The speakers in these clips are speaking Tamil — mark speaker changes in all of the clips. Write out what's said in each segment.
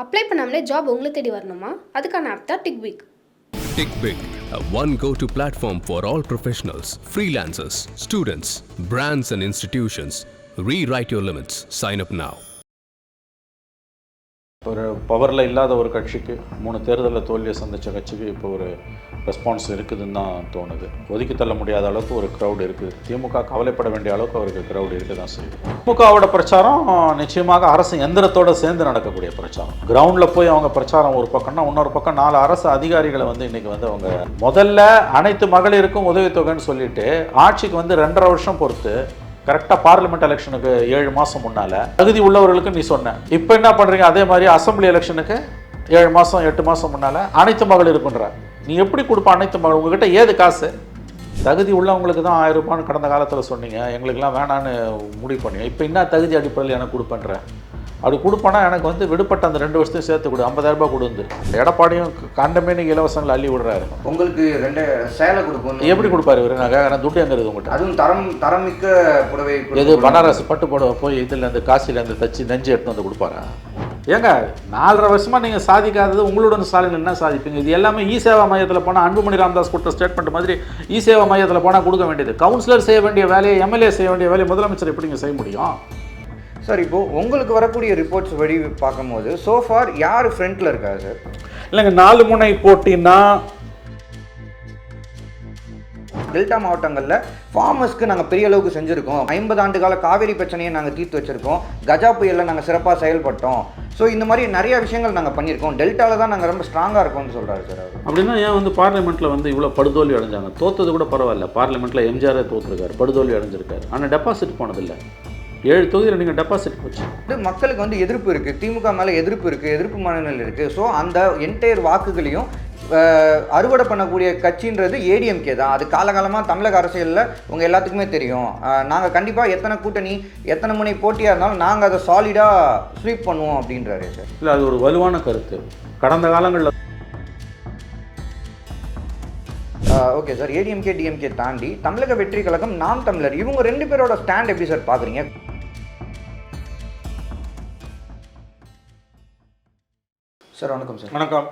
Speaker 1: அப்ளை பண்ணாமலே ஜாப் உங்களை தேடி வரணுமா? அதுக்கான ஆப் தான் டிக்விக்.
Speaker 2: TickBig, a one go-to platform for all professionals, freelancers, students, brands and institutions. Rewrite your limits. Sign up now.
Speaker 3: ஒரு பவரில் இல்லாத ஒரு கட்சிக்கு 3 தேர்தலில் தோல்வியை சந்தித்த கட்சிக்கு இப்போ ஒரு ரெஸ்பான்ஸ் இருக்குதுன்னு தான் தோணுது. ஒதுக்கி தள்ள முடியாத அளவுக்கு ஒரு க்ரௌட் இருக்குது. திமுக கவலைப்பட வேண்டிய அளவுக்கு அவருக்கு க்ரௌட் இருக்க தான் செய்யுது. திமுகவோட பிரச்சாரம் நிச்சயமாக அரசு எந்திரத்தோடு சேர்ந்து நடக்கக்கூடிய பிரச்சாரம். கிரவுண்டில் போய் அவங்க பிரச்சாரம் ஒரு பக்கம்னா, இன்னொரு பக்கம் 4 அரசு அதிகாரிகளை இன்றைக்கி அவங்க முதல்ல அனைத்து மகளிருக்கும் உதவித்தொகைன்னு சொல்லிட்டு ஆட்சிக்கு 2.5 வருஷம் பொறுத்து கரெக்டாக பார்லிமெண்ட் எலெக்ஷனுக்கு 7 மாதம் முன்னால் தகுதி உள்ளவர்களுக்கு நீ சொன்ன. இப்போ என்ன பண்ணுறீங்க? அதே மாதிரி அசம்பிளி எலெக்ஷனுக்கு 7 மாதம் 8 மாதம் முன்னால் அனைத்து மகள் இருக்குன்ற. நீ எப்படி கொடுப்ப அனைத்து மகள்? உங்ககிட்ட ஏது காசு? தகுதி உள்ளவங்களுக்கு தான் 1000 ரூபான்னு கடந்த காலத்தில் சொன்னீங்க, எங்களுக்கெல்லாம் வேணான்னு முடிவு பண்ணீங்க. இப்போ என்ன தகுதி அடிப்படையில் எனக்கு கொடுப்பேன்ற? அப்படி கொடுப்பேன்னா எனக்கு விடுபட்ட அந்த 2 வருஷத்தையும் சேர்த்து கொடு, 50,000 ரூபாய் கொடுந்து. எடப்பாடியும் கண்டமேனு இலவசங்களை அள்ளி விடுறாரு.
Speaker 4: உங்களுக்கு 2 சேலை கொடுப்போம்.
Speaker 3: எப்படி கொடுப்பாரு இவர்? நான் துட்டு எங்கே இருக்குது உங்கள்கிட்ட?
Speaker 4: அதுவும் தரமிக்க புடவை.
Speaker 3: எது பனாரஸ் பட்டு புடவை போய் இதில் அந்த காசிலேருந்து தச்சு நெஞ்சு எடுத்து வந்து கொடுப்பாரா? ஏங்க 4.5 வருஷமாக நீங்கள் சாதிக்காதது உங்களுடன் ஸ்டாலின் என்ன சாதிப்பீங்க? இது எல்லாமே இ சேவா மையத்தில் போனால், அன்புமணி ராமதாஸ் கொடுத்த ஸ்டேட்மெண்ட் மாதிரி இ சேவா மையத்தில் போனால் கொடுக்க வேண்டியது. கவுன்சிலர் செய்ய வேண்டிய வேலையை, எம்எல்ஏ செய்ய வேண்டிய வேலையை முதலமைச்சர் எப்படிங்க செய்ய முடியும்?
Speaker 4: சார், இப்போது உங்களுக்கு வரக்கூடிய ரிப்போர்ட்ஸ் படி பார்க்கும்போது சோஃபார் யார் ஃப்ரண்ட்டில் இருக்காரு சார்?
Speaker 3: இல்லைங்க, 4 முனை போட்டின்னா
Speaker 4: டெல்டா மாவட்டங்களில் ஃபார்மர்ஸ்க்கு நாங்கள் பெரிய அளவுக்கு செஞ்சுருக்கோம். 50 ஆண்டு கால காவேரி பிரச்சனையை நாங்கள் தீர்த்து வச்சுருக்கோம். கஜா புயலில் நாங்கள் சிறப்பாக செயல்பட்டோம். ஸோ இந்த மாதிரி நிறைய விஷயங்கள் நாங்கள் பண்ணியிருக்கோம். டெல்டாவில் தான் நாங்கள் ரொம்ப ஸ்ட்ராங்காக இருக்கோம்னு சொல்கிறாரு சார் அவர்.
Speaker 3: அப்படின்னா ஏன் பார்லிமெண்ட்டில் இவ்வளோ படுதோல்வி அடைஞ்சாங்க? தோற்றது கூட பரவாயில்ல, பார்லிமெண்ட்டில் எம்ஜிஆரே தோற்றுருக்காரு, படுதோல்வி அடைஞ்சிருக்காரு. ஆனால் டெபாசிட் போனதில்லை. 7 தொகுதியில் நீங்கள் டெபாசிட் போச்சு.
Speaker 4: மக்களுக்கு எதிர்ப்பு இருக்குது, திமுக மேலே எதிர்ப்பு இருக்குது, எதிர்ப்பு மனநிலை இருக்குது. ஸோ அந்த என்டையர் வாக்குகளையும் அறுவடை பண்ணக்கூடிய கட்சின்றது ஏடிஎம்கே தான். அது காலகாலமாக தமிழக அரசியலில் உங்கள் எல்லாத்துக்குமே தெரியும். நாங்கள் கண்டிப்பாக எத்தனை கூட்டணி, எத்தனை முனை போட்டியாக இருந்தாலும் நாங்கள் அதை சாலிடாக ஸ்வீப் பண்ணுவோம் அப்படின்றாரு சார்.
Speaker 3: இல்லை, அது ஒரு வலுவான கருத்து. கடந்த காலங்களில்
Speaker 4: ஓகே சார், ஏடிஎம்கே டிஎம்கே தாண்டி தமிழக வெற்றி கழகம், நாம் தமிழர், இவங்க 2 பேரோட ஸ்டாண்ட் எப்படி சார் பார்க்குறீங்க? சார் வணக்கம் சார்.
Speaker 3: வணக்கம்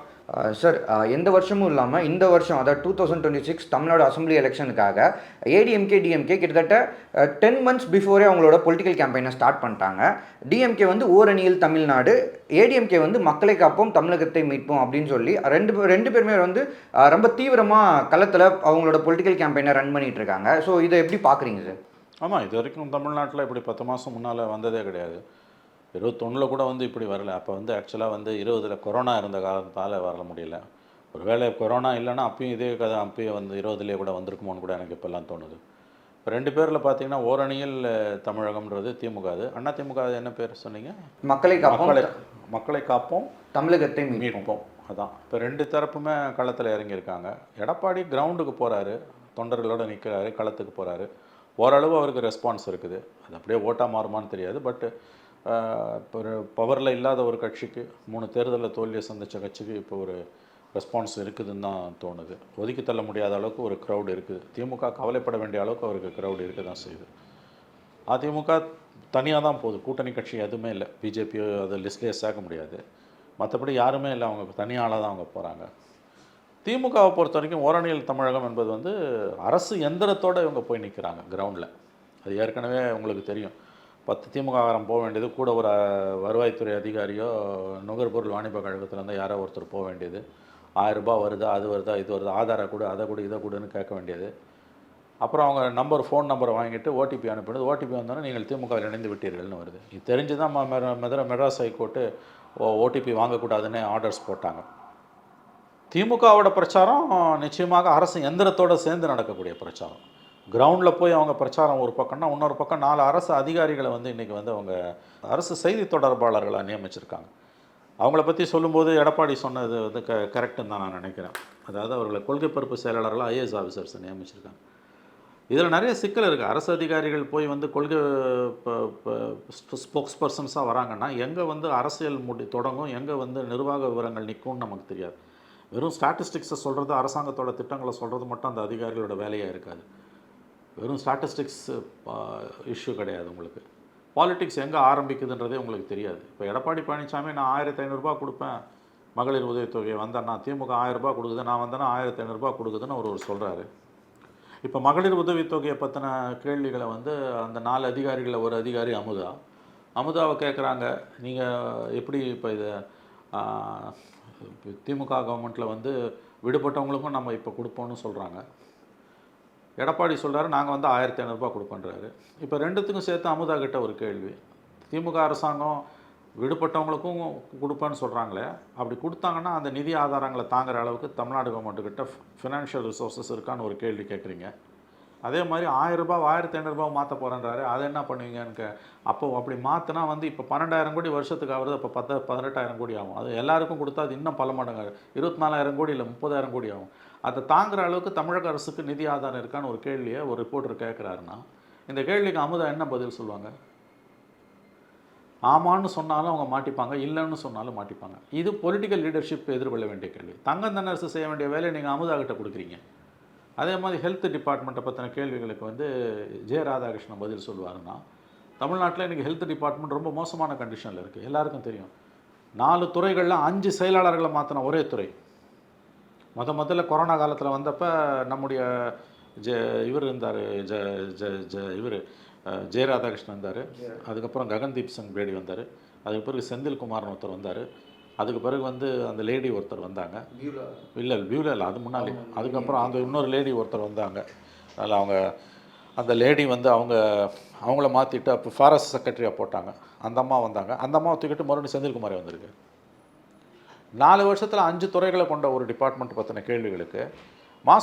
Speaker 4: சார். எந்த வருஷமும் இல்லாமல் இந்த வருஷம், அதாவது 2026 தமிழ்நாடு அசம்பிளி எலெக்ஷனுக்காக ஏடிஎம்கே டிஎம்கே கிட்டத்தட்ட 10 மந்த்ஸ் பிஃபோரே அவங்களோட பொலிட்டிக்கல் கேம்பெயினை ஸ்டார்ட் பண்ணிட்டாங்க. டிஎம்கே ஓரணியில் தமிழ்நாடு, ஏடிஎம்கே மக்களை காப்போம் தமிழகத்தை மீட்போம் அப்படின்னு சொல்லி ரெண்டு பேருமே ரொம்ப தீவிரமாக களத்தில் அவங்களோட பொலிட்டிக்கல் கேம்பெயினை ரன் பண்ணிட்டு இருக்காங்க. ஸோ இதை எப்படி பார்க்குறீங்க சார்?
Speaker 3: ஆமாம், இது வரைக்கும் தமிழ்நாட்டில் இப்படி 10 மாதம் முன்னால் வந்ததே கிடையாது. 21 கூட இப்படி வரல. அப்போ ஆக்சுவலாக 20 கொரோனா இருந்த காலத்தால் வர முடியல. ஒரு வேளை கொரோனா இல்லைன்னா அப்பயும் இதே கதை, அப்பயும் 20 கூட வந்திருக்குமோன்னு கூட எனக்கு இப்போல்லாம் தோணுது. இப்போ 2 பேரில் பார்த்தீங்கன்னா ஓரணியில் தமிழகம்ன்றது திமுக. அது அண்ணா திமுக என்ன பேர் சொன்னீங்க? மக்களை காப்போம்
Speaker 4: தமிழகத்தை
Speaker 3: மீட்போம். அதான் இப்போ 2 தரப்புமே களத்தில் இறங்கியிருக்காங்க. எடப்பாடி கிரவுண்டுக்கு போகிறாரு, தொண்டர்களோடு நிற்கிறாரு, களத்துக்கு போகிறாரு. ஓரளவு அவருக்கு ரெஸ்பான்ஸ் இருக்குது. அது அப்படியே ஓட்டாக மாறுமான்னு தெரியாது. பட் இப்போ ஒரு பவரில் இல்லாத ஒரு கட்சிக்கு 3 தேர்தலில் தோல்வியை சந்தித்த கட்சிக்கு இப்போ ஒரு ரெஸ்பான்ஸ் இருக்குதுன்னு தான் தோணுது. ஒதுக்கி தள்ள முடியாத அளவுக்கு ஒரு க்ரௌட் இருக்குது. திமுக கவலைப்பட வேண்டிய அளவுக்கு அவருக்கு க்ரௌட் இருக்க தான் செய்யுது. அதிமுக தனியாக தான் போகுது, கூட்டணி கட்சி எதுவுமே இல்லை. பிஜேபியோ அதை லிஸ்ட்லேயே சேர்க்க முடியாது. மற்றபடி யாருமே இல்லை, அவங்க தனியால் தான் அவங்க போகிறாங்க. திமுகவை பொறுத்த வரைக்கும் ஓரணியில் தமிழகம் என்பது அரசு எந்திரத்தோடு இவங்க போய் நிற்கிறாங்க கிரவுண்டில். அது ஏற்கனவே உங்களுக்கு தெரியும். 10 திமுககாரம் போக வேண்டியது, கூட ஒரு வருவாய்த்துறை அதிகாரியோ நுகர்பொருள் வாணிப கழகத்துலேருந்து யாரோ ஒருத்தர் போக வேண்டியது. 1000 ரூபாய் வருதா, அது வருதா, இது வருதா, ஆதார கொடு, அதை கொடு, இதை கொடுன்னு கேட்க வேண்டியது. அப்புறம் அவங்க ஃபோன் நம்பரை வாங்கிட்டு ஓடிபி அனுப்பினது. ஓடிபி வந்தோன்னே நீங்கள் திமுகவில் இணைந்து விட்டீர்கள்னு வருது. இது தெரிஞ்சு தான் மெட்ராஸ் ஹைகோர்ட்டு ஓடிபி வாங்கக்கூடாதுன்னு ஆர்டர்ஸ் போட்டாங்க. திமுகவோட பிரச்சாரம் நிச்சயமாக அரசு எந்திரத்தோடு சேர்ந்து நடக்கக்கூடிய பிரச்சாரம். கிரவுண்டில் போய் அவங்க பிரச்சாரம் ஒரு பக்கம்னா, இன்னொரு பக்கம் 4 அரசு அதிகாரிகளை இன்றைக்கி அவங்க அரசு செய்தி தொடர்பாளர்களாக நியமிச்சிருக்காங்க. அவங்கள பற்றி சொல்லும்போது எடப்பாடி சொன்னது கரெக்டுன்னு தான் நான் நினைக்கிறேன். அதாவது அவர்களை கொள்கை பரப்பு செயலாளர்களாக ஐஏஎஸ் ஆஃபீஸர்ஸை நியமிச்சிருக்காங்க. இதில் நிறைய சிக்கல் இருக்குது. அரசு அதிகாரிகள் போய் கொள்கை ஸ்போக்ஸ் பர்சன்ஸாக வராங்கன்னா எங்கே அரசியல் தொடங்கும், எங்கே நிர்வாக விவரங்கள் நிற்கும்னு நமக்கு தெரியாது. வெறும் ஸ்டாட்டிஸ்டிக்ஸை சொல்கிறது, அரசாங்கத்தோட திட்டங்களை சொல்கிறது மட்டும் அந்த அதிகாரிகளோட வேலையாக இருக்காது. வெறும் ஸ்டாட்டிஸ்டிக்ஸ் இஷ்யூ கிடையாது உங்களுக்கு. பாலிடிக்ஸ் எங்கே ஆரம்பிக்குதுன்றதே உங்களுக்கு தெரியாது. இப்போ எடப்பாடி பழனிசாமி நான் 1500 கொடுப்பேன் மகளிர் உதவித்தொகை வந்தேன்னா, திமுக 1000 கொடுக்குது, நான் வந்தேன்னா 1500 கொடுக்குதுன்னு அவர் சொல்கிறாரு. இப்போ மகளிர் உதவித்தொகையை பற்றின கேள்விகளை வந்து அந்த 4 அதிகாரிகளில் ஒரு அதிகாரி அமுதாவை கேட்குறாங்க, நீங்கள் எப்படி இப்போ இதை திமுக கவர்மெண்ட்டில் வந்து விடுபட்டவங்களுக்கும் நம்ம இப்போ கொடுப்போம்னு சொல்கிறாங்க. எடப்பாடி சொல்கிறாரு நாங்கள் வந்து 1500 கொடுப்போன்றாரு. இப்போ ரெண்டுத்துக்கும் சேர்த்து அமுதா கிட்ட ஒரு கேள்வி, திமுக அரசாங்கம் விடுபட்டவங்களுக்கும் கொடுப்பேன்னு சொல்கிறாங்களே, அப்படி கொடுத்தாங்கன்னா அந்த நிதி ஆதாரங்களை தாங்குற அளவுக்கு தமிழ்நாடு கவர்மெண்ட்டுக்கிட்ட ஃபினான்ஷியல் ரிசோர்ஸஸ் இருக்கான்னு ஒரு கேள்வி கேட்குறீங்க. அதே மாதிரி 1000 1500 மாற்ற போகிறேன்றாரு, அதை என்ன பண்ணுவீங்கன்னு அப்போ அப்படி மாற்றினா வந்து இப்போ 12,000 கோடி வருஷத்துக்கு ஆகுது, அப்போ 18,000 கோடி ஆகும். அது எல்லாருக்கும் கொடுத்தா அது இன்னும் பல மடங்கு 24,000 கோடி இல்லை 30,000 கோடி ஆகும். அதை தாங்குற அளவுக்கு தமிழக அரசுக்கு நிதி ஆதாரம் இருக்கான்னு ஒரு கேள்வியை ஒரு ரிப்போர்ட்டர் கேட்குறாருன்னா, இந்த கேள்விக்கு அமுதா என்ன பதில் சொல்லுவாங்க? ஆமான்னு சொன்னாலும் அவங்க மாட்டிப்பாங்க, இல்லைன்னு சொன்னாலும் மாட்டிப்பாங்க. இது பொலிட்டிக்கல் லீடர்ஷிப் எதிர்கொள்ள வேண்டிய கேள்வி. தங்கந்தனரசு செய்ய வேண்டிய வேலையை நீங்கள் அமுதா கிட்ட கொடுக்குறீங்க. அதே மாதிரி ஹெல்த் டிபார்ட்மெண்ட்டை பற்றின கேள்விகளுக்கு வந்து ஜெ ராதாகிருஷ்ணன் பதில் சொல்லுவாருன்னா, தமிழ்நாட்டில் இன்றைக்கி ஹெல்த் டிபார்ட்மெண்ட் ரொம்ப மோசமான கண்டிஷனில் இருக்குது, எல்லாருக்கும் தெரியும். 4 துறைகளில் 5 செயலாளர்களை மாற்றின ஒரே துறை. முதல்ல கொரோனா காலத்தில் வந்தப்போ நம்முடைய இவர் இருந்தார், இவர் ஜெ ராதாகிருஷ்ணன் இருந்தார். அதுக்கப்புறம் ககன்தீப் சிங் பேடி வந்தார். அதுக்கு பிறகு செந்தில்குமார்னு ஒருத்தர் வந்தார். அதுக்கு பிறகு வந்து அந்த லேடி ஒருத்தர் வந்தாங்க, பியூலா இல்லை, அது முன்னாடி. அதுக்கப்புறம் அந்த இன்னொரு லேடி ஒருத்தர் வந்தாங்க. அதில் அவங்க அந்த லேடி வந்து அவங்கள மாற்றிட்டு அப்போ ஃபாரஸ்ட் செக்ரட்டரியாக போட்டாங்க. அந்த அம்மா வந்தாங்க. அந்த அம்மாவை தூக்கிட்டு மறுபடியும் செந்தில்குமாரே வந்திருக்கு. 4 வருஷத்தில் 5 துறைகளை கொண்ட ஒரு டிபார்ட்மெண்ட் பற்றின கேள்விகளுக்கு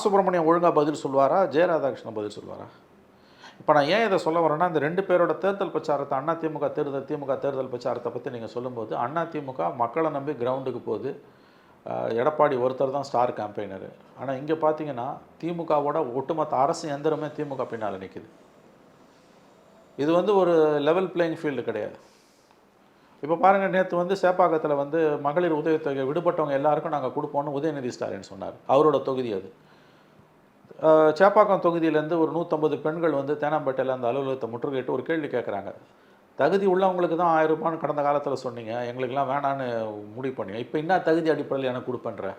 Speaker 3: சுப்பிரமணியம் ஒழுங்காக பதில் சொல்லுவாரா, ஜெ ராதாகிருஷ்ணன் பதில் சொல்லுவாரா? இப்போ நான் ஏன் இதை சொல்ல வரேன்னா, இந்த 2 பேரோட தேர்தல் பிரச்சாரத்தை திமுக தேர்தல் பிரச்சாரத்தை பற்றி நீங்கள் சொல்லும்போது திமுக மக்களை நம்பி கிரவுண்டுக்கு போகுது, எடப்பாடி ஒருத்தர் தான் ஸ்டார் கேம்பெயினரு. ஆனால் இங்கே பார்த்தீங்கன்னா திமுகவோட ஒட்டுமொத்த அரசு எந்திரமே திமுக பின்னால் நிற்குது. இது வந்து ஒரு லெவல் பிளேயிங் ஃபீல்டு கிடையாது. இப்போ பாருங்கள், நேற்று வந்து சேப்பாக்கத்தில் வந்து மகளிர் உதவித்தொகை விடுபட்டவங்க எல்லாருக்கும் நாங்கள் கொடுப்போம்னு உதயநிதி ஸ்டாலின் சொன்னார். அவரோட தொகுதி அது. சேப்பாக்கம் தொகுதியிலேருந்து ஒரு 150 பெண்கள் வந்து தேனாம்பேட்டையில் அந்த அலுவலகத்தை முற்றுகையிட்டு ஒரு கேள்வி கேட்குறாங்க. தகுதி உள்ளவங்களுக்கு தான் 1000 ரூபான்னு கடந்த காலத்தில் சொன்னீங்க, எங்களுக்கெல்லாம் வேணான்னு முடிவு பண்ணீங்க, இப்போ என்ன தகுதி அடிப்படையில் எனக்கு கொடுப்பேன்ற?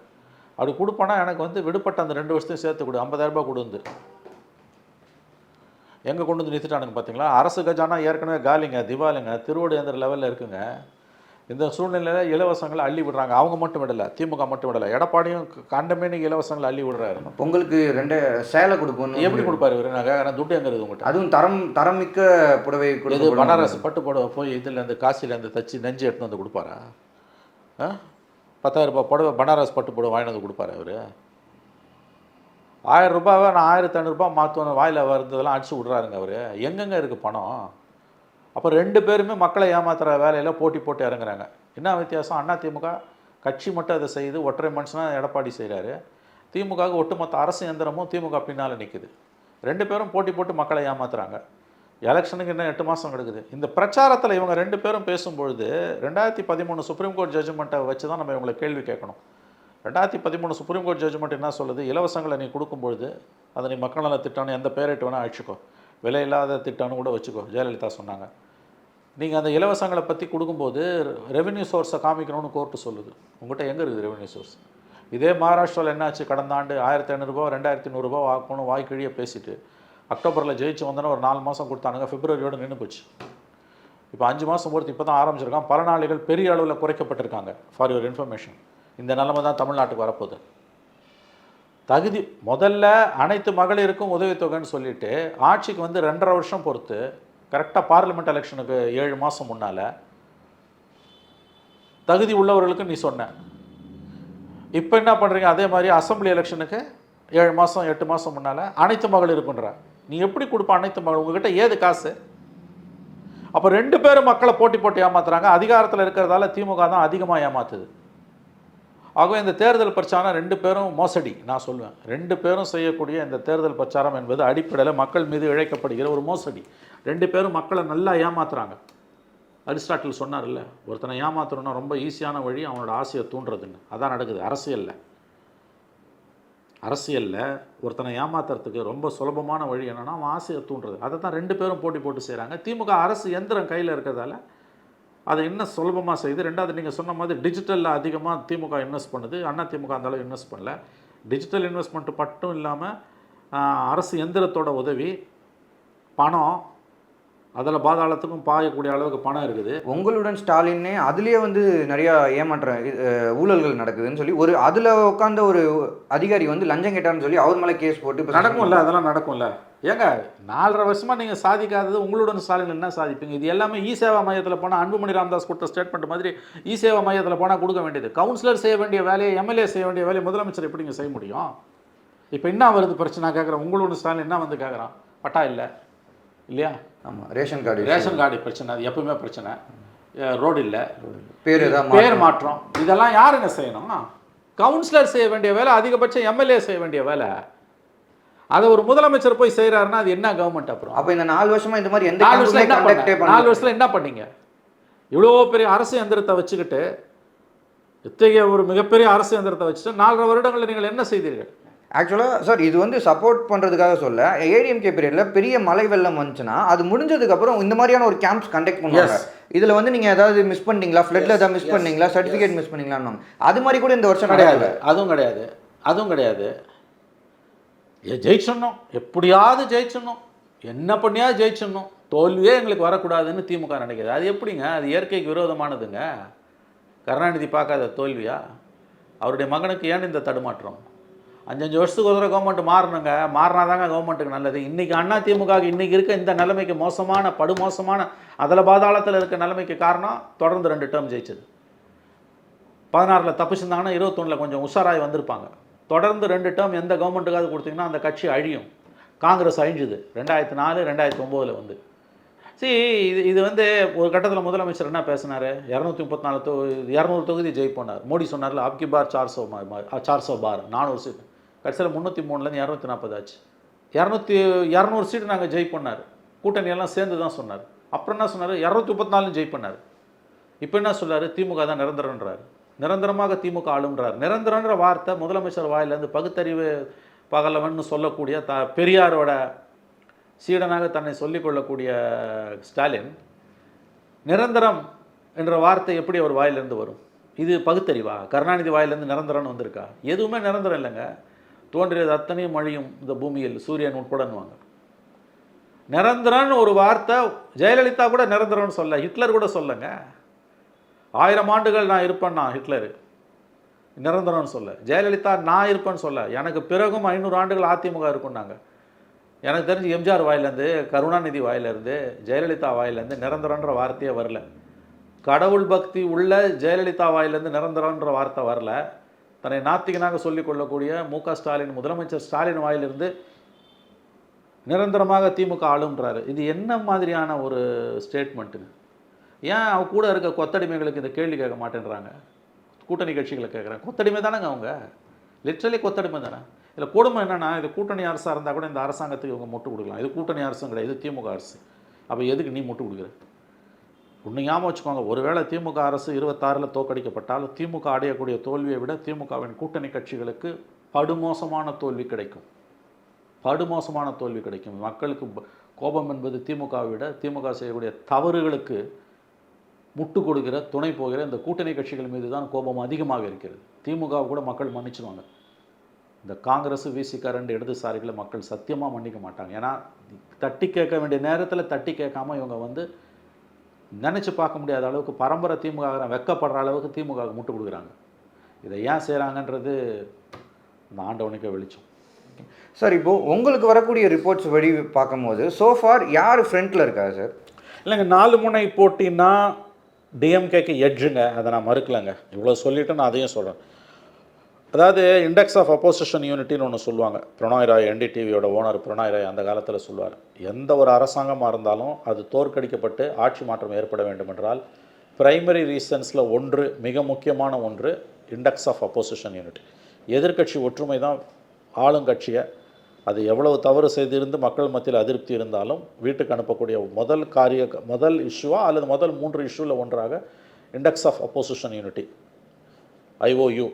Speaker 3: அப்படி கொடுப்பேன்னா எனக்கு வந்து விடுபட்ட அந்த 2 வருஷத்தையும் சேர்த்து கொடு, 50,000 ரூபாய் கொடுந்து. எங்கே கொண்டு வந்து நிறுத்திட்டானுங்க பார்த்தீங்களா? அரசு கஜானா ஏற்கனவே காலிங்க, திவாலிங்க, திருவடியந்திர லெவலில் இருக்குங்க. இந்த சூழ்நிலையில் இலவசங்களை அள்ளி விடுறாங்க. அவங்க மட்டும் விடலை, திமுக மட்டும் விடலை, எடப்பாடியும் கண்டமேனி இலவசங்களை அள்ளி விடுறாரு.
Speaker 4: பொங்கலுக்கு 2 சேலை கொடுப்போம்.
Speaker 3: எப்படி கொடுப்பாரு இவர்? நான் துட்டு எங்கே இருக்குது உங்கள்கிட்ட?
Speaker 4: அதுவும் தரமிக்க புடவை
Speaker 3: கொடுத்து பனாரஸ் பட்டு புடவை போய் இதில் காசிலேருந்து தச்சு நெஞ்சு எடுத்துன்னு வந்து கொடுப்பாரா? 10,000 ரூபாய் புடவை பனாரஸ் பட்டு புடவை வாங்கிட்டு வந்து கொடுப்பாரு அவர்? 1000 ரூபாவை நான் 1500 மாற்றுவேன் வாயில் வருந்ததெல்லாம் அடிச்சு விட்றாருங்க அவர். எங்கெங்கே இருக்குது பணம்? அப்போ 2 பேருமே மக்களை ஏமாத்துகிற வேலையில் போட்டு இறங்குறாங்க. என்ன வித்தியாசம்? திமுக கட்சி மட்டும் அதை செய்யுது, ஒற்றை மனுஷனாக எடப்பாடி செய்கிறாரு. திமுகவுக்கு ஒட்டுமொத்த அரசு எந்திரமும் திமுக பின்னால் நிற்குது. 2 பேரும் போட்டு மக்களை ஏமாத்துறாங்க. எலெக்ஷனுக்கு இன்னும் 8 மாதம் கிடக்குது. இந்த பிரச்சாரத்தில் இவங்க 2 பேரும் பேசும்பொழுது 2013 சுப்ரீம் கோர்ட் ஜட்ஜ்மெண்ட்டை வச்சு தான் நம்ம இவங்களை கேள்வி கேட்கணும். 2013 சுப்ரீம் கோர்ட் ஜட்ஜ்மெண்ட் என்ன சொல்லுது? இலவசங்களை நீ கொடுக்கும்பொழுது அதை நீ மக்கள் நல திட்டம்னு எந்த பேரிட்டு வேணால் அழிச்சிக்கோ, விலையில்லாத திட்டம்னு கூட வச்சுக்கோ, ஜெயலலிதா சொன்னாங்க. நீங்கள் அந்த இலவசங்களை பற்றி கொடுக்கும்போது ரெவென்யூ சோர்ஸை காமிக்கணும்னு கோர்ட்டு சொல்லுது. உங்கள்கிட்ட எங்கே இருக்குது ரெவென்யூ சோர்ஸ்? இதே மகாராஷ்டிராவில் என்னாச்சு? கடந்த ஆண்டு 1500 ரூபா 2100 ரூபா ஆக்கணும் வாய்க்கிழியே பேசிட்டு அக்டோபரில் ஜெயிச்சு வந்தோன்னா ஒரு 4 மாதம் கொடுத்தானுங்க, பிப்ரவரியோடு நின்று போச்சு. இப்போ 5 மாதம் பொறுத்து இப்போ தான் ஆரம்பிச்சிருக்கான். பலனாளிகள் பெரிய அளவில் குறைக்கப்பட்டிருக்காங்க. ஃபார் யுவர் இன்ஃபர்மேஷன், இந்த நிலைமை தான் தமிழ்நாட்டுக்கு வரப்போகுது. தகுதி முதல்ல அனைத்து மகளிருக்கும் உதவித்தொகைன்னு சொல்லிட்டு ஆட்சிக்கு வந்து 2.5 வருஷம் பொறுத்து கரெக்டாக பார்லிமெண்ட் எலெக்ஷனுக்கு 7 மாதம் முன்னால் தகுதி உள்ளவர்களுக்கு நீ சொன்ன. இப்போ என்ன பண்ணுறீங்க? அதே மாதிரி அசம்பிளி எலெக்ஷனுக்கு 7 மாதம் 8 மாதம் முன்னால் அனைத்து மகளிருக்குன்ற. நீ எப்படி கொடுப்ப அனைத்து மகள்? உங்ககிட்ட ஏது காசு? அப்போ 2 பேரும் மக்களை போட்டி ஏமாத்துறாங்க. அதிகாரத்தில் இருக்கிறதால திமுக தான் அதிகமாக ஏமாத்துது. ஆகவே இந்த தேர்தல் பிரச்சாரம் 2 பேரும் மோசடி. நான் சொல்லுவேன், 2 பேரும் செய்யக்கூடிய இந்த தேர்தல் பிரச்சாரம் என்பது அடிப்படையில் மக்கள் மீது இழைக்கப்படுகிற ஒரு மோசடி. 2 பேரும் மக்களை நல்லா ஏமாத்துறாங்க. அரிஸ்டாட்டில் சொன்னார்ல, ஒருத்தனை ஏமாத்துறோன்னா ரொம்ப ஈஸியான வழி அவனோட ஆசையை தூண்டுறதுன்னு. அதான் நடக்குது அரசியலில். அரசியலில் ஒருத்தனை ஏமாத்துறதுக்கு ரொம்ப சுலபமான வழி என்னென்னா அவன் ஆசையை தூண்டுறது. அதை தான் 2 பேரும் போட்டி போட்டு செய்கிறாங்க. திமுக அரசு எந்திரம் கையில் இருக்கிறதால அதை இன்னும் சுலபமாக செய்யுது. 2வது நீங்கள் சொன்ன மாதிரி டிஜிட்டலில் அதிகமாக திமுக இன்வெஸ்ட் பண்ணுது. திமுக அந்தளவு இன்வெஸ்ட் பண்ணல. டிஜிட்டல் இன்வெஸ்ட்மெண்ட்டு மட்டும் இல்லாமல் அரசு எந்திரத்தோட உதவி, பணம், அதில் பாதாளத்துக்கும் பாயக்கூடிய அளவுக்கு பணம் இருக்குது.
Speaker 4: உங்களுடன் ஸ்டாலின்னே அதுலேயே வந்து நிறையா ஏமாற்ற ஊழல்கள் நடக்குதுன்னு சொல்லி ஒரு அதில் உட்காந்த ஒரு அதிகாரி வந்து லஞ்சம் கேட்டார்னு சொல்லி அவர் மேலே கேஸ் போட்டு
Speaker 3: நடக்கும்ல, அதெல்லாம் நடக்கும்ல. ஏங்க 4.5 வருஷமாக நீங்கள் சாதிக்காதது உங்களுடன் ஸ்டாலின் என்ன சாதிப்பீங்க? இது எல்லாமே சேவா மையத்தில் போனால் அன்புமணி ராமதாஸ் கொடுத்த ஸ்டேட்மெண்ட் மாதிரி சேவா மையத்தில் போனால் கொடுக்க வேண்டியது. கவுன்சிலர் செய்ய வேண்டிய வேலையை, எம்எல்ஏ செய்ய வேண்டிய வேலையை முதலமைச்சர் எப்படிங்க செய்ய முடியும்? இப்போ என்ன வருது பிரச்சனை கேட்குறேன். உங்களுடன் ஸ்டாலின் என்ன வந்து கேட்குறான்? பட்டா இல்லை இல்லையா?
Speaker 4: ஆமாம், ரேஷன் கார்டு
Speaker 3: பிரச்சனை, அது எப்பவுமே பிரச்சனை. ரோடு இல்லை,
Speaker 4: பேர்
Speaker 3: மாற்றம், இதெல்லாம் யாருங்க செய்யணும்? கவுன்சிலர் செய்ய வேண்டிய வேலை, அதிகபட்சம் எம்எல்ஏ செய்ய வேண்டிய வேலை. அதை ஒரு முதலமைச்சர் போய் செய்கிறாருன்னா அது என்ன கவர்மெண்ட்? அப்புறம்
Speaker 4: அப்போ இந்த 4 வருஷமா இந்த மாதிரி எந்த
Speaker 3: 4 வருஷத்தில் என்ன பண்ணீங்க? இவ்வளோ பெரிய அரசு எந்திரத்தை வச்சுக்கிட்டு, இத்தகைய ஒரு மிகப்பெரிய அரசு எந்திரத்தை வச்சுட்டு 4.5 வருடங்களில் நீங்கள் என்ன செய்தீர்கள்?
Speaker 4: ஆக்சுவலாக சார் இது வந்து சப்போர்ட் பண்ணுறதுக்காக சொல்ல, ஏடிஎம்கே பீரியடில் பெரிய மழை வெள்ளம் வந்துச்சுன்னா அது முடிஞ்சதுக்கப்புறம் இந்த மாதிரியான ஒரு கேம்ப்ஸ் கண்டக்ட் பண்ணுவாங்க. இதில் வந்து நீங்கள் ஏதாவது மிஸ் பண்ணிட்டீங்களா, ஃப்ளட்டில் ஏதாவது மிஸ் பண்ணீங்களா, சர்டிஃபிகேட் மிஸ் பண்ணீங்களான்னு அது மாதிரி கூட இந்த வருஷம்
Speaker 3: கிடையாது. அதுவும் கிடையாது. ஜெயிச்சிடணும், எப்படியாவது ஜெயிச்சிடணும், என்ன பண்ணியாவது ஜெயிச்சிடணும், தோல்வியே எங்களுக்கு வரக்கூடாதுன்னு திமுக நினைக்கிது. அது எப்படிங்க? அது இயற்கைக்கு விரோதமானதுங்க. கருணாநிதி பார்க்காத தோல்வியா? அவருடைய மகனுக்கு ஏன் இந்த தடுமாற்றம்? 5 வருஷத்துக்கு ஒரு கவர்மெண்ட் மாறணுங்க. மாறினாதாங்க கவர்மெண்ட்டுக்கு நல்லது. இன்றைக்கி திமுக இன்றைக்கி இருக்க இந்த நிலைமைக்கு மோசமான, படுமோசமான, அதில் பாதாளத்தில் இருக்க நிலைமைக்கு காரணம் தொடர்ந்து 2 டேர்ம் ஜெயிச்சது. 16 தப்பிச்சிருந்தாங்கன்னா 21 கொஞ்சம் உஷாராகி வந்திருப்பாங்க. தொடர்ந்து 2 டேர்ம் எந்த கவர்மெண்ட்டுக்காவது கொடுத்தீங்கன்னா அந்த கட்சி அழியும். காங்கிரஸ் அழிஞ்சுது 2004, 2009 வந்து. இது வந்து ஒரு கட்டத்தில் முதலமைச்சர் என்ன பேசினார்? 234 தொகுதி ஜெயிப்போனார். மோடி சொன்னார்ல, அப்கி பார் 400 பார், 400 சீட். கடைசியில் 303லேருந்து 240 ஆச்சு. 200 சீட்டு நாங்கள் ஜெயிப்போனார். கூட்டணியெல்லாம் சேர்ந்து தான் சொன்னார். அப்புறம் என்ன சொன்னார்? 234 ஜெயிப்போனார். இப்போ என்ன சொல்கிறார்? திமுக தான் நிரந்தரன்றார். நிரந்தரமாக திமுக ஆளுன்றார். நிரந்தரன்ற வார்த்தை முதலமைச்சர் வாயிலேருந்து பகுத்தறிவு பகலவன் சொல்லக்கூடிய பெரியாரோட சீடனாக தன்னை சொல்லிக்கொள்ளக்கூடிய ஸ்டாலின், நிரந்தரம் என்ற வார்த்தை எப்படி அவர் வாயிலிருந்து வரும்? இது பகுத்தறிவா? கருணாநிதி வாயிலிருந்து நிரந்தரம்னு வந்திருக்கா? எதுவுமே நிரந்தரம் இல்லைங்க. தோன்றியது அத்தனையும் அழியும் இந்த பூமியில், சூரியன் உட்படன்னுவாங்க. நிரந்தரம்னு ஒரு வார்த்தை ஜெயலலிதா கூட நிரந்தரம்னு சொல்ல, ஹிட்லர் கூட சொல்லுங்க. 1000 ஆண்டுகள் நான் இருப்பேன்னா ஹிட்லரு நிரந்தரம்னு சொல்ல. ஜெயலலிதா நான் இருப்பேன்னு சொல்ல. எனக்கு பிறகும் 500 ஆண்டுகள் அதிமுக இருக்குன்னாங்க. எனக்கு தெரிஞ்சு எம்ஜிஆர் வாயிலேருந்து, கருணாநிதி வாயிலேருந்து, ஜெயலலிதா வாயிலேருந்து நிரந்தரன்ற வார்த்தையே வரல. கடவுள் பக்தி உள்ள ஜெயலலிதா வாயிலேருந்து நிரந்தரன்ற வார்த்தை வரல. தன்னை நாத்திகனாக சொல்லிக்கொள்ளக்கூடிய மு.க. ஸ்டாலின், முதலமைச்சர் ஸ்டாலின் வாயிலிருந்து நிரந்தரமாக திமுக ஆளுன்றாரு. இது என்ன மாதிரியான ஒரு ஸ்டேட்மெண்ட்டுங்க? ஏன் அவங்க கூட இருக்க கொத்தடிமைகளுக்கு இந்த கேள்வி கேட்க மாட்டேன்றாங்க? கூட்டணி கட்சிகளை கேட்குறேன். கொத்தடிமை தானேங்க அவங்க, லிட்ரலி கொத்தடிமை தானே. இதில் கொடுமை என்னென்னா, இது கூட்டணி அரசாக இருந்தால் கூட இந்த அரசாங்கத்துக்கு இவங்க முட்டு கொடுக்கலாம். இது கூட்டணி அரசும் கிடையாது, இது திமுக அரசு. அப்போ எதுக்கு நீ முட்டு கொடுக்குற? ஒன்று ஞாபகம் வச்சுக்கோங்க, ஒருவேளை திமுக அரசு 26 தோற்கடிக்கப்பட்டால் திமுக அடையக்கூடிய தோல்வியை விட திமுகவின் கூட்டணி கட்சிகளுக்கு படுமோசமான தோல்வி கிடைக்கும். படுமோசமான தோல்வி கிடைக்கும். மக்களுக்கு கோபம் என்பது திமுகவை விட திமுக செய்யக்கூடிய தவறுகளுக்கு முட்டு கொடுக்கிற, துணை போகிற இந்த கூட்டணி கட்சிகள் மீது தான் கோபம் அதிகமாக இருக்கிறது. திமுக கூட மக்கள் மன்னிச்சிடுவாங்க. இந்த காங்கிரஸ், விசிக 2 இடதுசாரிகளை மக்கள் சத்தியமாக மன்னிக்க மாட்டாங்க. ஏன்னா தட்டி கேட்க வேண்டிய நேரத்தில் தட்டி கேட்காம இவங்க வந்து நினச்சி பார்க்க முடியாத அளவுக்கு பரம்பரை திமுக வெக்கப்படுற அளவுக்கு திமுக முட்டு கொடுக்குறாங்க. இதை ஏன் செய்கிறாங்கன்றது இந்த ஆண்டவனுக்கே வெளிச்சம்.
Speaker 4: சார், இப்போது உங்களுக்கு வரக்கூடிய ரிப்போர்ட்ஸ் படி பார்க்கும்போது சோஃபார் யார் ஃப்ரண்ட்டில் இருக்கா சார்?
Speaker 3: இல்லைங்க, 4 முனை போட்டின்னா டிஎம்கேக்கு எட்ஜுங்க, அதை நான் மறுக்கலைங்க. இவ்வளோ சொல்லிவிட்டு நான் அதையும் சொல்கிறேன். அதாவது இண்டெக்ஸ் ஆஃப் அப்போசிஷன் யூனிட்டின்னு ஒன்று சொல்லுவாங்க. பிரணாய் ராய், என்டிடிவியோட ஓனர் பிரணாய் ராய் அந்த காலத்தில் சொல்லுவார், எந்த ஒரு அரசாங்கமாக இருந்தாலும் அது தோற்கடிக்கப்பட்டு ஆட்சி மாற்றம் ஏற்பட வேண்டும் என்றால் பிரைமரி ரீசன்ஸில் ஒன்று, மிக முக்கியமான ஒன்று, இண்டெக்ஸ் ஆஃப் அப்போசிஷன் யூனிட். எதிர்க்கட்சி ஒற்றுமை தான் ஆளுங்கட்சியை, அது எவ்வளவு தவறு செய்திருந்து மக்கள் மத்தியில் அதிருப்தி இருந்தாலும் வீட்டுக்கு அனுப்பக்கூடிய முதல் இஷ்யூவா அல்லது முதல் 3 இஷ்யூவில் ஒன்றாக index of opposition unity, IOU.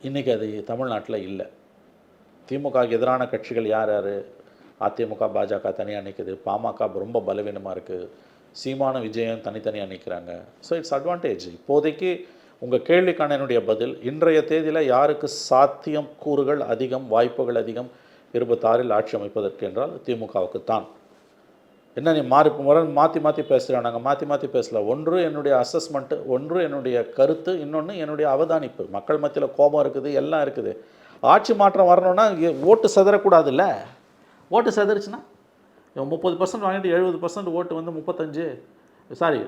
Speaker 3: இன்றைக்கி அது தமிழ்நாட்டில் இல்லை. திமுகவுக்கு எதிரான கட்சிகள் யார் யார்? அதிமுக, பாஜக தனியாக நிற்குது, பாமக ரொம்ப பலவீனமாக இருக்குது, சீமான விஜயம் தனித்தனியாக நிற்கிறாங்க. So it's advantage. இப்போதைக்கு உங்கள் கேள்விக்கான என்னுடைய பதில், இன்றைய தேதியில் யாருக்கு சாத்தியம் கூறுகள் அதிகம், வாய்ப்புகள் அதிகம் 26 ஆட்சி அமைப்பதற்கு என்றால் திமுகவுக்கு தான். என்ன நீ மாற்றி மாற்றி பேசுகிறோம்? நாங்கள் மாற்றி பேசல. ஒன்று என்னுடைய அசஸ்மெண்ட்டு, ஒன்று என்னுடைய கருத்து, இன்னொன்று என்னுடைய அவதானிப்பு. மக்கள் மத்தியில் கோபம் இருக்குது, எல்லாம் இருக்குது. ஆட்சி மாற்றம் வரணும்னா ஓட்டு செதறக்கூடாதுல்ல. ஓட்டு செதறிச்சுன்னா 30% வாங்கிட்டு 70% ஓட்டு வந்து 70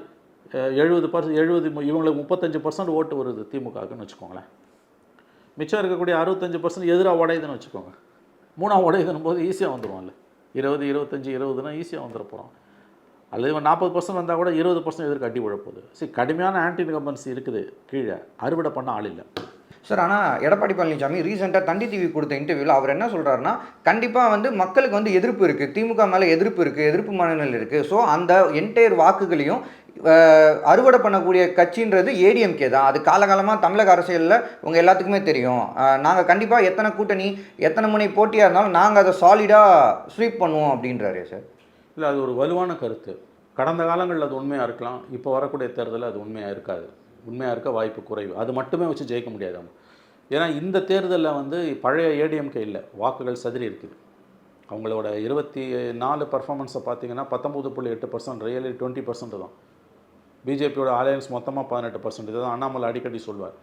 Speaker 3: இவங்களுக்கு 35% ஓட்டு வருது திமுகவுக்குன்னு வச்சுக்கோங்களேன். மிச்சம் இருக்கக்கூடிய 65% எதிராக உடையுதுன்னு வச்சுக்கோங்க. மூணாவது உடையுதுன்னு போது ஈஸியாக வந்துடுவோம்ல. 20, 25, 20னா ஈஸியாக வந்துட போகிறோம். அல்லது 40% வந்தால் கூட 20% எதிர்க்கு அடி விழப்போகுது. சரி, கடுமையான ஆன்டி இன்கம்பன்சி இருக்குது, கீழே அறுவடை பண்ண ஆள் இல்லை.
Speaker 4: சார், ஆனால் எடப்பாடி பழனிசாமி ரீசெண்டாக தந்தி டிவி கொடுத்த இன்டர்வியூவில் அவர் என்ன சொல்கிறாருன்னா, கண்டிப்பாக வந்து மக்களுக்கு வந்து எதிர்ப்பு இருக்குது, திமுக மேலே எதிர்ப்பு இருக்குது, எதிர்ப்பு மனநிலை இருக்குது. ஸோ அந்த என்டையர் வாக்குகளையும் அறுவடை பண்ணக்கூடிய கட்சின்றது ஏடிஎம்கே தான். அது காலகாலமாக தமிழக அரசியலில் உங்கள் எல்லாத்துக்குமே தெரியும். நாங்கள் கண்டிப்பாக எத்தனை கூட்டணி, எத்தனை முனை போட்டியாக இருந்தாலும் நாங்கள் அதை சாலிடாக ஸ்வீப் பண்ணுவோம் அப்படின்றாரு சார்.
Speaker 3: இல்லை, அது ஒரு வலுவான கருத்து. கடந்த காலங்களில் அது உண்மையாக இருக்கலாம், இப்போ வரக்கூடிய தேர்தலில் அது உண்மையாக இருக்காது. உண்மையாக இருக்க வாய்ப்பு குறைவு. அது மட்டுமே வச்சு ஜெயிக்க முடியாது அவங்க. ஏன்னா இந்த தேர்தலில் வந்து பழைய ஏடிஎம்கே இல்லை, வாக்குகள் சதுரி இருக்குது. அவங்களோட 24 பர்ஃபார்மன்ஸை பார்த்தீங்கன்னா 19.8%, ரியலி 20% தான். பிஜேபியோட அலையன்ஸ் மொத்தமாக 18%. இதுதான் அண்ணாமலை அடிக்கடி சொல்வார்.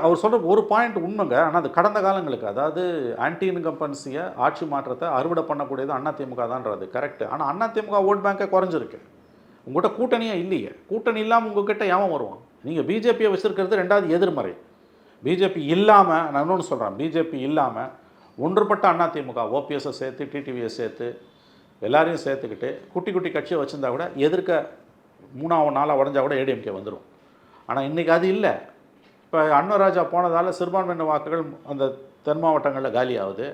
Speaker 3: அவர் சொல்கிற ஒரு பாயிண்ட் உண்மைங்க. ஆனால் அது கடந்த காலங்களுக்கு, அதாவது ஆன்டி இன்கம்பன்சியை, ஆட்சி மாற்றத்தை அறுவடை பண்ணக்கூடியது அதிமுக தான்றது கரெக்டு. ஆனால் அதிமுக ஓட் பேங்கை குறைஞ்சிருக்கு. உங்கள்கிட்ட கூட்டணியே இல்லையே. கூட்டணி இல்லாமல் உங்கள்கிட்ட ஏன் வருவான்? நீங்கள் பிஜேபியை வச்சுருக்கிறது ரெண்டாவது எதிர்மறை. பிஜேபி இல்லாமல், நான் இன்னொன்று சொல்கிறேன், பிஜேபி இல்லாமல் ஒன்றுபட்ட அதிமுக, ஓபிஎஸ்ஸை சேர்த்து, டிடிவியை சேர்த்து, எல்லாரையும் சேர்த்துக்கிட்டு குட்டி குட்டி கட்சியை வச்சுருந்தா கூட எதிர்க்க 3ஆவது 4ஆக உடஞ்சா கூட ஏடிஎம்கே வந்துடும். ஆனால் இன்றைக்கி அது இல்லை. இப்போ அன்வராஜா போனதால் சிறுபான்மையின வாக்குகள் அந்த தென் மாவட்டங்களில் காலி ஆகுது.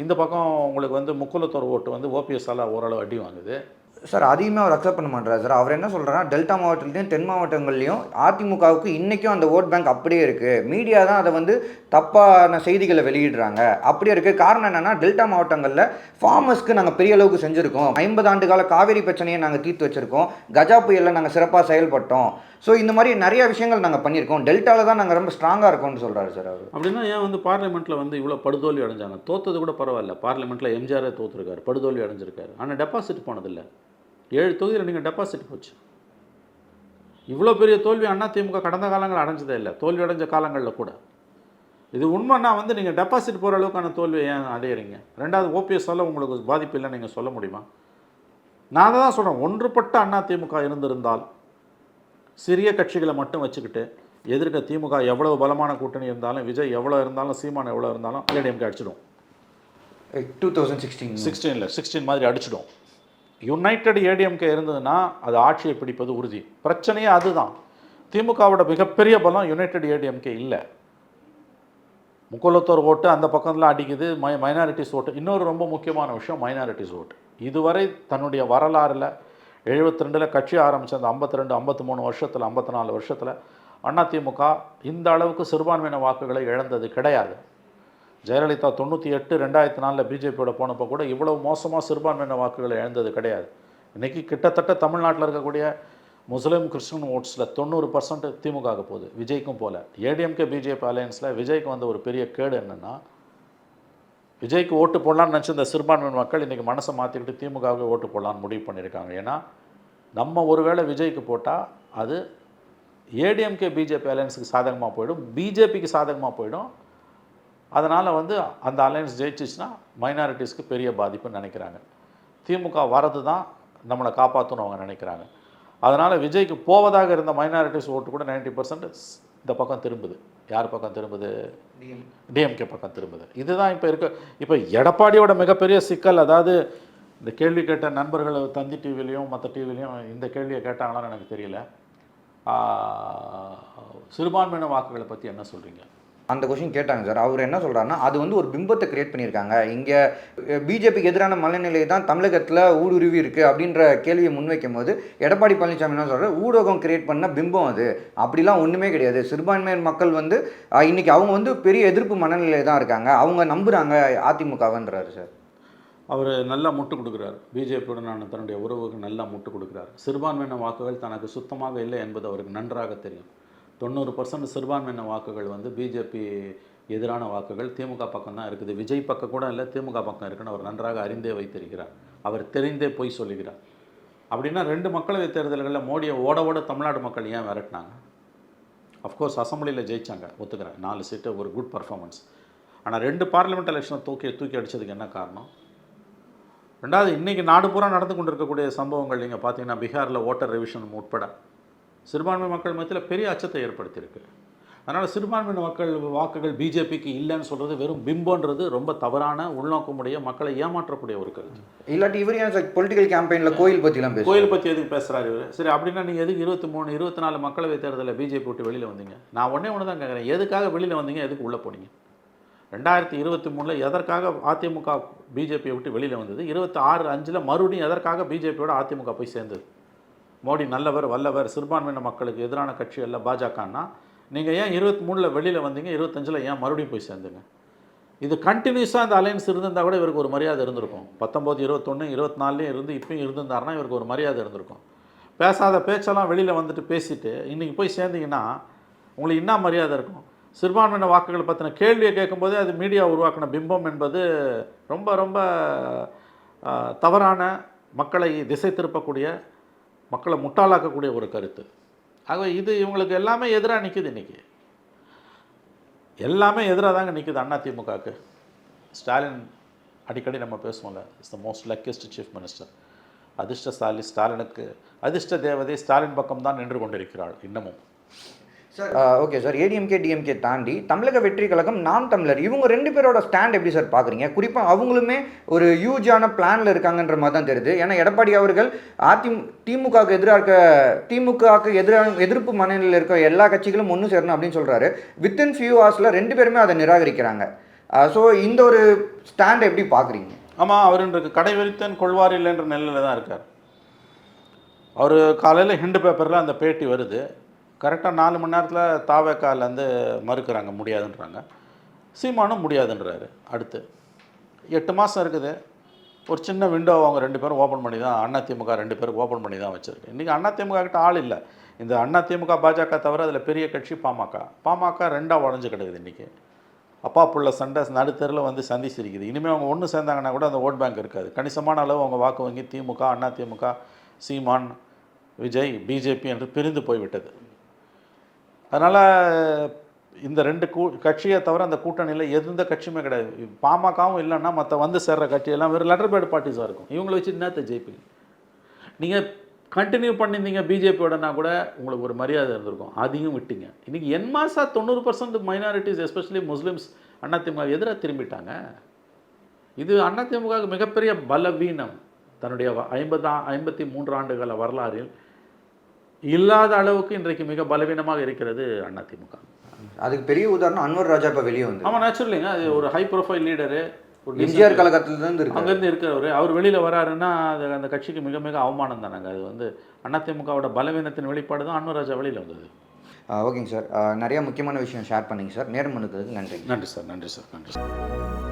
Speaker 3: இந்த பக்கம் உங்களுக்கு வந்து முக்குலத்தோர் ஓட்டு வந்து ஓபிஎஸ்ஸால் ஓரளவு அடி வாங்குது.
Speaker 4: சார், அதையுமே அவர் அக்செப்ட் பண்ண மாட்டார் சார். அவர் என்ன சொல்கிறாருன்னா, டெல்டா மாவட்டத்துலையும் தென் மாவட்டங்கள்லையும் அதிமுகவுக்கு இன்றைக்கும் அந்த ஓட் பேங்க் அப்படியே இருக்குது. மீடியா தான் அதை வந்து தப்பான செய்திகளை வெளியிடுறாங்க. அப்படியே இருக்குது. காரணம் என்னென்னா, டெல்டா மாவட்டங்களில் ஃபார்மர்ஸ்க்கு நாங்கள் பெரிய அளவுக்கு செஞ்சுருக்கோம். 50 ஆண்டு கால காவேரி பிரச்சனையை நாங்கள் தீர்த்து வச்சுருக்கோம். கஜா புயலில் நாங்கள் சிறப்பாக செயல்பட்டோம். ஸோ இந்த மாதிரி நிறைய விஷயங்கள் நாங்கள் பண்ணியிருக்கோம். டெல்டாவில் தான் நாங்கள் ரொம்ப ஸ்ட்ராங்காக இருக்கோம்னு சொல்கிறாரு சார் அவர்.
Speaker 3: அப்படின்னா ஏன் வந்து பார்லிமெண்ட்டில் வந்து இவ்வளோ படுதோல்வி அடைஞ்சாங்க? தோற்றது கூட பரவாயில்ல. பார்லிமெண்ட்டில் எம்ஜிஆரே தோற்றுருக்காரு, படுதோல்வி அடைஞ்சிருக்காரு. ஆனால் டெபாசிட் போனதில்லை. 7 தொகுதியில் நீங்கள் டெபாசிட் போச்சு. இவ்வளோ பெரிய தோல்வி அதிமுக கடந்த காலங்கள் அடைஞ்சதே இல்லை, தோல்வி அடைஞ்ச காலங்களில் கூட. இது உண்மைன்னா வந்து நீங்கள் டெபாசிட் போகிற அளவுக்கான தோல்வியை ஏன் அடையிறீங்க? ரெண்டாவது, ஓபிஎஸ்ஸால் உங்களுக்கு பாதிப்பு இல்லைன்னு நீங்கள் சொல்ல முடியுமா? நான் தான் சொல்கிறேன், ஒன்றுபட்ட அதிமுக இருந்திருந்தால், சிறிய கட்சிகளை மட்டும் வச்சுக்கிட்டு எதிர்க்க திமுக எவ்வளவு பலமான கூட்டணி இருந்தாலும், விஜய் எவ்வளோ இருந்தாலும், சீமான் எவ்வளோ இருந்தாலும் ஏடிஎம்கே அடிச்சிடும். 2016 மாதிரி அடிச்சிடும். யுனைடெட் ஏடிஎம்கே இருந்ததுன்னா அது ஆட்சியை பிடிப்பது உறுதி. பிரச்சனையே அதுதான். திமுகவோட மிகப்பெரிய பலம் யுனைடெட் ஏடிஎம்கே இல்லை. முக்குலத்தோர் ஓட்டு அந்த பக்கத்தில் அடிக்குது, மைனாரிட்டிஸ் ஓட்டு. இன்னொரு ரொம்ப முக்கியமான விஷயம், மைனாரிட்டிஸ் ஓட்டு. இதுவரை தன்னுடைய வரலாறில் 72 கட்சி ஆரம்பித்த அந்த 52, 53 வருஷத்தில், 54 வருஷத்தில் அதிமுக இந்த அளவுக்கு சிறுபான்மையின வாக்குகளை இழந்தது கிடையாது. ஜெயலலிதா 98, 2004 பிஜேபியோட போனப்போ கூட இவ்வளவு மோசமாக சிறுபான்மையின வாக்குகளை இழந்தது கிடையாது. இன்றைக்கி கிட்டத்தட்ட தமிழ்நாட்டில் இருக்கக்கூடிய முஸ்லீம் கிறிஸ்டின் ஓட்ஸில் 90% திமுகவுக்கு போகுது, விஜய்க்கும் போல. ஏடிஎம்கே பிஜேபி அலையன்ஸில் விஜய்க்கு வந்து ஒரு பெரிய கேடு என்னென்னா, விஜய்க்கு ஓட்டு போடலான்னு நினச்சி இந்த சிறுபான்மையின மக்கள் இன்றைக்கி மனசை மாற்றிக்கிட்டு திமுகவுக்கு ஓட்டு போடலான்னு முடிவு பண்ணியிருக்காங்க. ஏன்னா நம்ம ஒருவேளை விஜய்க்கு போட்டால் அது ஏடிஎம்கே பிஜேபி அலையன்ஸுக்கு சாதகமாக போயிடும், பிஜேபிக்கு சாதகமாக போயிடும். அதனால் வந்து அந்த அலையன்ஸ் ஜெயிச்சிச்சுன்னா மைனாரிட்டிஸ்க்கு பெரிய பாதிப்புன்னு நினைக்கிறாங்க. திமுக வரது தான் நம்மளை காப்பாற்றணும் அவங்க நினைக்கிறாங்க. அதனால் விஜய்க்கு போவதாக இருந்த மைனாரிட்டிஸ் ஓட்டு கூட 90% இந்த பக்கம் திரும்புது. யார் பக்கம் திரும்புது? டிஎம்கே பக்கம் திரும்புது. இதுதான் இப்போ இருக்க. இப்போ எடப்பாடியோட மிகப்பெரிய சிக்கல், அதாவது இந்த கேள்வி கேட்ட நண்பர்கள் தந்தி டிவிலையும் மற்ற டிவிலையும் இந்த கேள்வியை கேட்டாங்களான்னு எனக்கு தெரியல. சிறுபான்மையின வாக்குகளை பற்றி என்ன சொல்கிறீங்க?
Speaker 4: அந்த கொஷின் கேட்டாங்க சார். அவர் என்ன சொல்கிறாருன்னா, அது வந்து ஒரு பிம்பத்தை கிரியேட் பண்ணியிருக்காங்க. இங்கே பிஜேபிக்கு எதிரான மனநிலை தான் தமிழகத்தில் ஊடுருவி இருக்குது அப்படின்ற கேள்வியை முன்வைக்கும் போது எடப்பாடி பழனிசாமி என்ன சொல்கிறார், ஊடகம் கிரியேட் பண்ண பிம்பம் அது, அப்படிலாம் ஒன்றுமே கிடையாது. சிறுபான்மையினர் மக்கள் வந்து இன்றைக்கி அவங்க வந்து பெரிய எதிர்ப்பு மனநிலையில் தான் இருக்காங்க, அவங்க நம்புகிறாங்க அதிமுகவன்றாரு சார்.
Speaker 3: அவர் நல்லா முட்டு கொடுக்குறாரு. பிஜேபியுடனான தன்னுடைய உறவுக்கு நல்லா முட்டு கொடுக்குறாரு. சிறுபான்மையின வாக்குகள் தனக்கு சுத்தமாக இல்லை என்பது அவருக்கு நன்றாக தெரியும். 90% சிறுபான்மையின வாக்குகள் வந்து பிஜேபி எதிரான வாக்குகள் திமுக பக்கம் தான் இருக்குது. விஜய் பக்கம் கூட இல்லை, திமுக பக்கம் இருக்குன்னு அவர் நன்றாக அறிந்தே வைத்திருக்கிறார். அவர் தெரிந்தே போய் சொல்லுகிறார். அப்படின்னா 2 மக்களவைத் தேர்தல்களில் மோடியை ஓட தமிழ்நாடு மக்கள் ஏன் விரட்டினாங்க? அஃப்கோர்ஸ் அசம்பிளியில் ஜெயிச்சாங்க, ஒத்துக்கிறேன், 4 சீட்டு, ஒரு குட் பர்ஃபார்மன்ஸ். ஆனால் 2 பார்லிமெண்ட் எலெக்ஷனை தூக்கி அடித்ததுக்கு என்ன காரணம்? ரெண்டாவது, இன்றைக்கி நாடு பூரா நடந்து கொண்டு இருக்கக்கூடிய சம்பவங்கள் நீங்கள் பார்த்தீங்கன்னா பீகாரில் ஓட்டர் ரிவிஷன் உட்பட சிறுபான்மை மக்கள் மத்தியில் பெரிய அச்சத்தை ஏற்படுத்தியிருக்கு. அதனால் சிறுபான்மையின மக்கள் வாக்குகள் பிஜேபிக்கு இல்லைன்னு சொல்கிறது வெறும் பிம்பன்றது ரொம்ப தவறான உள்நோக்கமுடைய மக்களை ஏமாற்றக்கூடிய ஒரு கருத்து.
Speaker 4: இல்லாட்டி இவர் ஏன் சார் பொலிட்டிக்கல் கேம்பெயினில் கோயில் பற்றிலாம்
Speaker 3: கோயில் பற்றி எதுக்கு பேசுகிறாரு இவர்? சரி, அப்படின்னா நீங்கள் எதுக்கு 23, 24 மக்களவை தேர்தலில் பிஜேபி விட்டு வெளியில் வந்தீங்க? நான் ஒன்று தான் கேட்குறேன், எதுக்காக வெளியில் வந்தீங்க, எதுக்கு உள்ளே போனீங்க? 2023 எதற்காக அதிமுக பிஜேபியை விட்டு வெளியில் வந்தது? 26/5 மறுபடியும் எதற்காக பிஜேபியோட அதிமுக போய் சேர்ந்தது? மோடி நல்லவர், வல்லவர், சிறுபான்மையின மக்களுக்கு எதிரான கட்சி அல்ல பாஜகன்னா, நீங்கள் ஏன் 23 வெளியில் வந்தீங்க, 25 ஏன் மறுபடியும் போய் சேர்ந்துங்க? இது கண்டினியூஸாக இந்த அலையன்ஸ் இருந்திருந்தால் கூட இவருக்கு ஒரு மரியாதை இருந்திருக்கும். 19, 21, 24 இருந்து இப்பயும் இருந்திருந்தாருன்னா இவருக்கு ஒரு மரியாதை இருந்திருக்கும். பேசாத பேச்செல்லாம் வெளியில் வந்துட்டு பேசிட்டு இன்றைக்கி போய் சேர்ந்தீங்கன்னா உங்களுக்கு என்ன மரியாதை இருக்கும்? சிறுபான்மையின வாக்குகளை பற்றின கேள்வியை கேட்கும்போதே அது மீடியா உருவாக்கின பிம்பம் என்பது ரொம்ப ரொம்ப தவறான, மக்களை திசை திருப்பக்கூடிய, மக்களை முட்டாளாக்கக்கூடிய ஒரு கருத்து. ஆகவே இது இவங்களுக்கு எல்லாமே எதிராக நிற்குது. இன்றைக்கி எல்லாமே எதிராக தாங்க நிற்குது அதிமுகவுக்கு. ஸ்டாலின் அடிக்கடி நம்ம பேசுவோம்ல, it's the most luckiest chief minister. அதிர்ஷ்டசாலி ஸ்டாலினுக்கு அதிர்ஷ்ட தேவதை ஸ்டாலின் பக்கம் தான் நின்று கொண்டிருக்கிறாள் இன்னமும்.
Speaker 4: Sir okay sir, ADMK DMK தாண்டி தமிழக வெற்றி கழகம், நாம் தமிழர், இவங்க 2 பேரோட ஸ்டாண்ட் எப்படி சார் பார்க்குறீங்க? குறிப்பாக அவங்களுமே ஒரு ஹியூஜான பிளானில் இருக்காங்கன்ற மாதிரி தான் தெரியுது. ஏன்னா எடப்பாடி அவர்கள் திமுகவுக்கு எதிராக எதிர்ப்பு மனநிலையில் இருக்க எல்லா கட்சிகளும் ஒன்று சேரணும் அப்படின்னு சொல்கிறாரு. வித்தின் ஃபியூ ஹவர்ஸில் 2 பேருமே அதை நிராகரிக்கிறாங்க. ஸோ இந்த ஒரு ஸ்டாண்ட் எப்படி பார்க்குறீங்க?
Speaker 3: ஆமாம், அவர் இன்றைக்கு கடை வெறித்தன் கொள்வார் இல்லைன்ற நிலையில் தான் இருக்கார். அவர் காலையில் ஹிண்டு பேப்பரில் அந்த பேட்டி வருது. கரெக்டாக 4 மணி நேரத்தில் தாவேக்காலேருந்து மறுக்கிறாங்க, முடியாதுன்றாங்க. சீமானும் முடியாதுன்றாரு. அடுத்து 8 மாதம் இருக்குது, ஒரு சின்ன விண்டோ அவங்க 2 பேரும் ஓப்பன் பண்ணி தான், அதிமுக 2 பேருக்கு ஓப்பன் பண்ணி தான் வச்சுருக்கு. இன்றைக்கி அதிமுக கிட்ட ஆள் இல்லை. இந்த அதிமுக பாஜக தவிர அதில் பெரிய கட்சி பாமக 2ஆக உடஞ்சி கிடக்குது. இன்றைக்கி அப்பா புள்ள சண்டை நடுத்தரில் வந்து சந்திச்சிருக்குது. இனிமேல் அவங்க ஒன்று சேர்ந்தாங்கன்னா கூட அந்த ஓட் பேங்க் இருக்காது. கணிசமான அளவு அவங்க வாக்கு வங்கி திமுக, அதிமுக, சீமான், விஜய், பிஜேபி என்று பிரிந்து போய்விட்டது. அதனால் இந்த 2 கட்சியை தவிர அந்த கூட்டணியில் எந்த கட்சியுமே கிடையாது. பாமகவும் இல்லைன்னா மற்ற வந்து சேர்ற கட்சியெல்லாம் வெறும் லெட்டர் பேட் பார்ட்டிஸாக இருக்கும். இவங்களை வச்சு என்னத்தை ஜெயிப்பீங்க? நீங்கள் கண்டினியூ பண்ணியிருந்தீங்க பிஜேபியோடனா கூட உங்களுக்கு ஒரு மரியாதை இருந்திருக்கும். அதையும் விட்டீங்க. இன்றைக்கி என்மாசா 90% மைனாரிட்டிஸ், எஸ்பெஷலி முஸ்லீம்ஸ் அதிமுக எதிராக திரும்பிட்டாங்க. இது அதிமுகவுக்கு மிகப்பெரிய பலவீனம். தன்னுடைய 53 ஆண்டுகால வரலாறில் இல்லாத அளவுக்கு இன்றைக்கு மிக பலவீனமாக இருக்கிறது அதிமுக.
Speaker 4: அதுக்கு பெரிய உதாரணம் அன்வர் ராஜா இப்போ வெளியே வந்து.
Speaker 3: ஆமாம், நேச்சுரலிங்க. அது ஒரு ஹை ப்ரொஃபைல் லீடரு, ஒரு
Speaker 4: எம்ஜிஆர் காலகட்டத்திலேருந்து இருக்கு,
Speaker 3: அங்கேருந்து இருக்கிறவர். அவர் வெளியில் வராருன்னா அது அந்த கட்சிக்கு மிக மிக அவமானம் தானாங்க. அது வந்து அதிமுகவோட பலவீனத்தின் வெளிப்பாடு தான் அன்வர் ராஜா வெளியில் வந்தது.
Speaker 4: ஓகேங்க சார், நிறைய முக்கியமான விஷயம் ஷேர் பண்ணிங்க சார். நேரம் பண்ணுறதுக்கு நன்றி.
Speaker 3: நன்றி சார்.